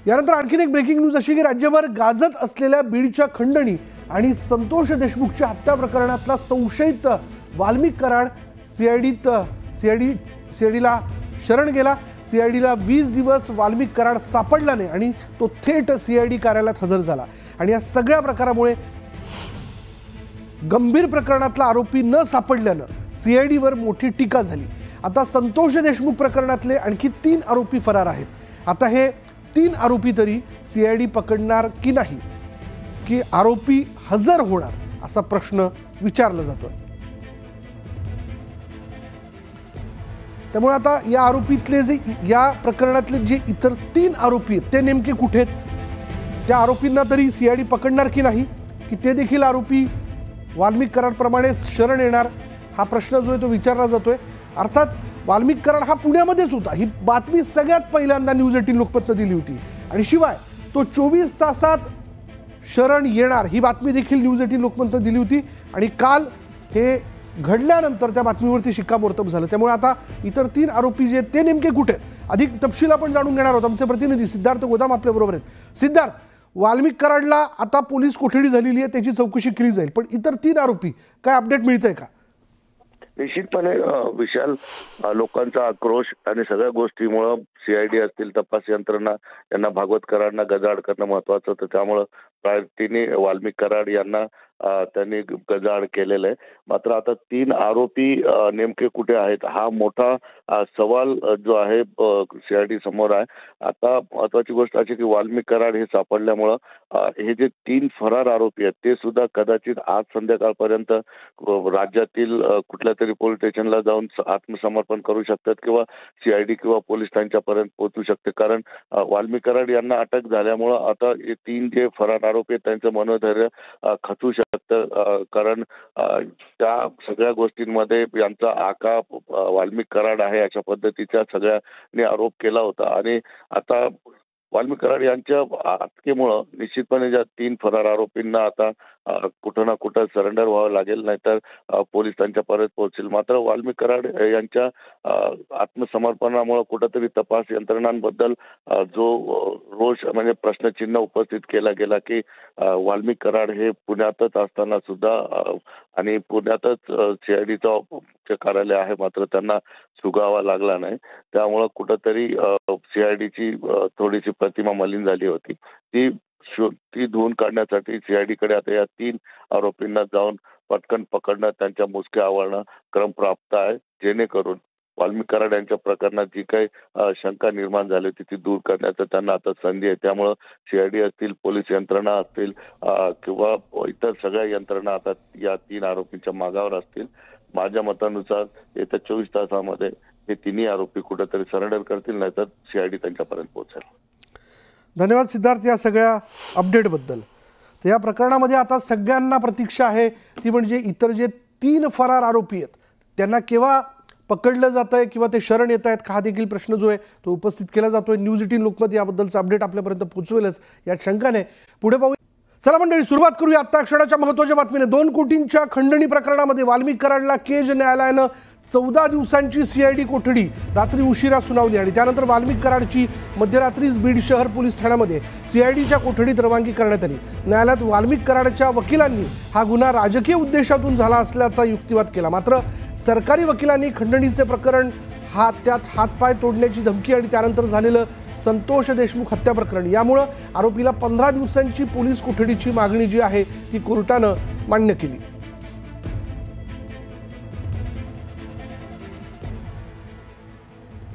यानंतर आणखीन एक ब्रेकिंग न्यूज अशी की राज्यभर गाजत असलेल्या बीडच्या खंडणी आणि संतोष देशमुखच्या हत्या प्रकरणातला संशयित वाल्मिक कराड सीआयडीला शरण गेला। सीआयडीला 20 दिवस वाल्मिक कराड सापडला नाही आणि तो थेट सीआयडी कार्यालयात हजर झाला आणि या सगळ्या प्रकारामुळे गंभीर प्रकरणातला आरोपी न सापडल्यानं सीआयडीवर मोठी टीका झाली। आता संतोष देशमुख प्रकरणातले आणखी 3 आरोपी फरार आहेत। आता हे 3 आरोपी तरी सीआयडी पकडणार की नाही, की आरोपी हजर होणार असा प्रश्न विचारला जातोय। त्यामुळे आता या आरोपीतले या प्रकरणातले जे इतर 3 आरोपी आहेत ते नेमके कुठे आहेत, त्या आरोपींना तरी सीआयडी पकडणार की नाही, की ते देखील आरोपी वाल्मिक कराडप्रमाणे शरण येणार हा प्रश्न जो आहे तो विचारला जातोय। अर्थात वाल्मिक कराड हा पुण्यामध्येच होता, ही बातमी सगळ्यात पहिल्यांदा न्यूज 18 लोकमतनं दिली होती आणि शिवाय तो 24 तासात शरण येणार ही बातमी देखील न्यूज 18 लोकमतनं दिली होती आणि काल हे घडल्यानंतर त्या बातमीवरती शिक्कामोर्तब झालं। त्यामुळे आता इतर 3 आरोपी जे ते नेमके कुठे आहेत अधिक तपशील आपण जाणून घेणार आहोत। आमचे प्रतिनिधी सिद्धार्थ गोदाम आपल्या बरोबर आहेत। सिद्धार्थ, वाल्मिक कराडला आता पोलीस कोठडी झालेली आहे, त्याची चौकशी केली जाईल, पण इतर 3 आरोपी काय अपडेट मिळतंय का? निश्चितपणे विशाल, लोकांचा आक्रोश आणि सगळ्या गोष्टीमुळे सीआयडी असतील, तपास यंत्रणा यांना भागवत कराडना गजाआड करणं महत्वाचं होतं। त्यामुळे प्रायोरिटीने वाल्मिक कराड यांना त्यांनी गजाआड केलेलं आहे। मात्र आता 3 आरोपी नेमके कुठे आहेत हा मोठा सवाल जो आहे सीआयडी समोर आहे। आता महत्वाची गोष्ट अशी की वाल्मिक कराड हे सापडल्यामुळं हे जे 3 फरार आरोपी आहेत ते सुद्धा कदाचित आज संध्याकाळपर्यंत राज्यातील कुठल्या तरी पोलीस स्टेशनला जाऊन आत्मसमर्पण करू शकतात किंवा सीआयडी किंवा पोलीस त्यांच्यापर्यंत पोहोचू शकते। कारण वाल्मिक कराड यांना अटक झाल्यामुळं आता हे 3 जे फरार आरोपी आहेत त्यांचं मनोधैर्य खचू शकतं। कारण त्या सगळ्या गोष्टींमध्ये यांचा आका वाल्मिक कराड आहे अशा पद्धतीच्या सगळ्यांनी आरोप केला होता आणि आता वाल्मिक कराड यांच्या अटकेमुळं निश्चितपणे ज्या 3 फरार आरोपींना आता कुठं ना कुठं सरेंडर व्हावं लागेल, नाहीतर पोलीस त्यांच्यापर्यंत पोहोचतील। मात्र वाल्मिक कराड यांच्या आत्मसमर्पणामुळे कुठंतरी तपास यंत्रणांबद्दल जो रोष म्हणजे प्रश्नचिन्ह उपस्थित केला गेला की वाल्मिक कराड हे पुण्यातच असताना सुद्धा आणि पुण्यातच सीआयडीचं कार्यालय आहे मात्र त्यांना सुगावा लागला नाही, त्यामुळं कुठंतरी सीआयडीची थोडीशी प्रतिमा मलिन झाली होती। ती धुवून काढण्यासाठी सीआयडीकडे आता या 3 आरोपींना जाऊन पटकन पकडणं, त्यांच्या मुसक्या आवळणं क्रम प्राप्त आहे, जेणेकरून वाल्मिक कराड यांच्या प्रकरणात जी काही शंका निर्माण झाली होती ती दूर करण्याचं त्यांना आता संधी आहे। त्यामुळं सीआयडी असतील, पोलीस यंत्रणा असतील किंवा इतर सगळ्या यंत्रणा आता या 3 आरोपींच्या मागावर असतील। माझ्या मतानुसार येत्या 24 तासामध्ये हे 3 आरोपी कुठेतरी सरेंडर करतील, नाहीतर सीआयडी त्यांच्यापर्यंत पोहोचेल। धन्यवाद सिद्धार्थ या सगळ्या अपडेटबद्दल। तर या प्रकरणामध्ये आता सगळ्यांना प्रतीक्षा आहे ती म्हणजे इतर जे 3 फरार आरोपी आहेत त्यांना केव्हा पकडलं जातंय किंवा ते शरण येत आहेत का हा देखील प्रश्न जो आहे तो उपस्थित केला जातोय। न्यूज 18 लोकमत याबद्दलचं अपडेट आपल्यापर्यंत पोहोचवेलच या शंकाने। पुढे पाहूया। चला मंडळी, सुरुवात करूया आता क्षणाच्या महत्त्वाच्या बातमीने। 2 कोटींच्या खंडणी प्रकरणामध्ये वाल्मिक कराडला केज न्यायालयानं 14 दिवसांची सीआयडी कोठडी रात्री उशिरा सुनावली आणि त्यानंतर वाल्मिक कराडची मध्यरात्रीच बीड शहर पोलीस ठाण्यामध्ये सीआयडीच्या कोठडीत रवानगी करण्यात आली। न्यायालयात वाल्मिक कराडच्या वकिलांनी हा गुन्हा राजकीय उद्देशातून झाला असल्याचा युक्तिवाद केला। मात्र सरकारी वकिलांनी खंडणीचे प्रकरण त्यात हातपाय तोडण्याची धमकी आणि त्यानंतर झालेलं संतोष देशमुख हत्या प्रकरण यामुळे आरोपीला 15 दिवसांची पोलीस कोठडीची मागणी जी आहे ती कोर्टानं मान्य केली।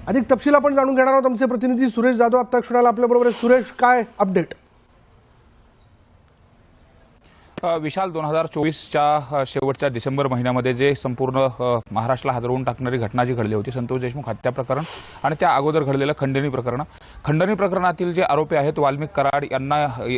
अधिक तपशील आपण जाणून घेणार आहोत। आमचे प्रतिनिधी सुरेश जाधव आता क्षणाला आपल्या बरोबर आहे। सुरेश, काय अपडेट? विशाल, 2024च्या शेवटच्या डिसेंबर महिन्यामध्ये जे संपूर्ण महाराष्ट्राला हादरवून टाकणारी घटना जी घडली होती संतोष देशमुख हत्या प्रकरण आणि त्या अगोदर घडलेलं खंडणी प्रकरणातील जे आरोपी आहेत वाल्मिक कराड यांना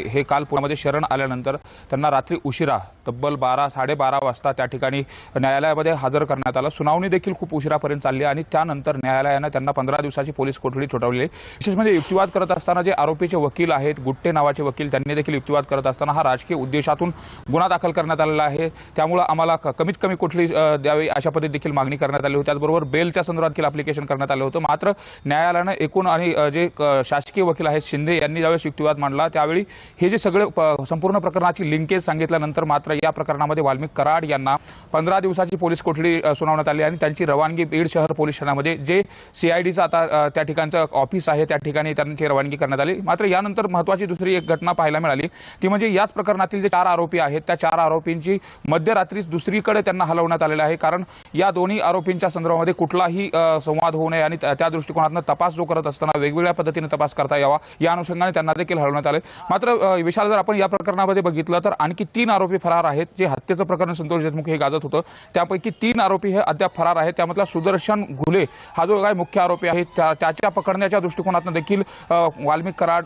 हे काल पुण्यामध्ये शरण आल्यानंतर त्यांना रात्री उशिरा तब्बल 12-12:30 वाजता त्या ठिकाणी न्यायालयामध्ये हजर करण्यात आलं। सुनावणी देखील खूप उशिरापर्यंत चालली आणि त्यानंतर न्यायालयानं त्यांना 15 दिवसाची पोलीस कोठडी ठोठावली। विशेष म्हणजे युक्तिवाद करत असताना जे आरोपीचे वकील आहेत गुट्टे नावाचे वकील त्यांनी देखील युक्तिवाद करत असताना हा राजकीय उद्देशातून गुन्हा दाखल करण्यात आलेला आहे। त्यामुळे आम्हाला कमीत कमी कोठडी द्यावी अशा पद्धतीने देखील मागणी करण्यात आली होती। त्याचबरोबर बेलच्या संदर्भात देखील ॲप्लिकेशन करण्यात आलं होतं। मात्र न्यायालयानं एकूण आणि जे शासकीय वकील आहेत शिंदे यांनी ज्यावेळेस युक्तिवाद मांडला त्यावेळी हे जे सगळे संपूर्ण प्रकरणाची लिंकेज सांगितल्यानंतर मात्र या प्रकरणामध्ये वाल्मिक कराड यांना 15 दिवसाची पोलीस कोठडी सुनावण्यात आली आणि त्यांची रवानगी बीड शहर पोलीस ठाण्यामध्ये जे CIDचं आता त्या ठिकाणचं ऑफिस आहे त्या ठिकाणी त्यांची रवानगी करण्यात आली। मात्र यानंतर महत्त्वाची दुसरी एक घटना पाहायला मिळाली ती म्हणजे याच प्रकरणातील जे 4 आरोपी आहेत त्या 4 आरोपींची मध्यरात्रीच दुसरीकडे त्यांना हलवण्यात आलेलं आहे। कारण या दोन्ही आरोपींच्या संदर्भामध्ये कुठलाही संवाद होऊ नये आणि त्या दृष्टिकोनातून तपास जो करत असताना वेगवेगळ्या पद्धतीने तपास करता यावा या अनुषंगाने त्यांना देखील हलवण्यात आले। मात्र विशाल जर आपण या प्रकरणामध्ये बघितलं तर आणखी 3 आरोपी फरार आहेत। जे हत्येचं प्रकरण संतोष देशमुख हे गाजत होतं त्यापैकी 3 आरोपी हे अद्याप फरार आहेत। त्यामधला सुदर्शन घुले हा जो काय मुख्य आरोपी आहे त्याच्या पकडण्याच्या दृष्टिकोनातून देखील वाल्मिक कराड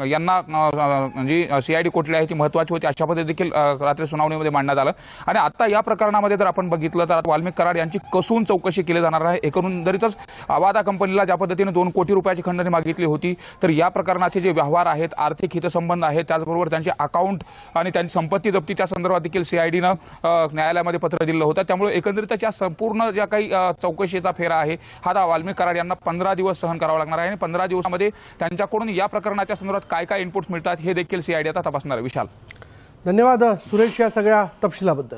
यांना जी CID कोठडी आहे ती महत्त्वाची होती अशा पद्धतीने देखील रात्री सुनावणीमध्ये मांडण्यात आलं। आणि आता या प्रकरणामध्ये जर आपण बघितलं तर वाल्मिक कराड यांची कसून चौकशी केली जाणार आहे। एकंदरीतच अवादा कंपनीला ज्या पद्धतीने 2 कोटी रुपयाची खंडणी मागितली होती तर या प्रकरणाचे जे व्यवहार आहेत आर्थिक हितसंबंध आहेत त्याचबरोबर त्यांचे अकाउंट आणि त्यांची संपत्ती जप्तीच्या संदर्भात देखील CIDनं न्यायालयामध्ये पत्र दिलं होतं। त्यामुळे एकंदरीतच या संपूर्ण ज्या काही चौकशीचा फेरा आहे हा वाल्मिक कराड यांना 15 दिवस सहन करावा लागणार आहे आणि 15 दिवसामध्ये त्यांच्याकडून या प्रकरणाच्या संदर्भात काय काय इनपुट्स मिळतात हे देखील CID आता तपासणार आहे। विशाल, धन्यवाद सुरेश या सगळ्या तपशिलाबद्दल।